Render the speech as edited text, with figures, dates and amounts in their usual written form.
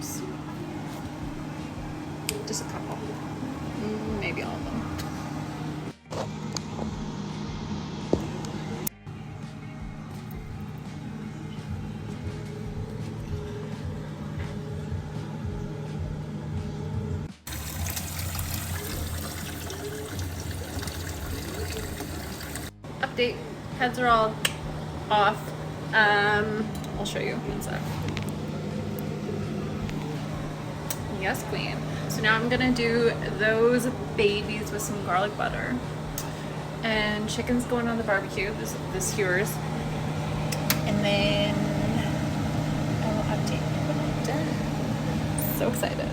ribs. Just a couple. Maybe all of them. Update. Heads are all off. I'll show you one sec. Yes, queen. So now I'm gonna do those babies with some garlic butter. And chicken's going on the barbecue, the skewers. And then I will update you when I'm done. So excited.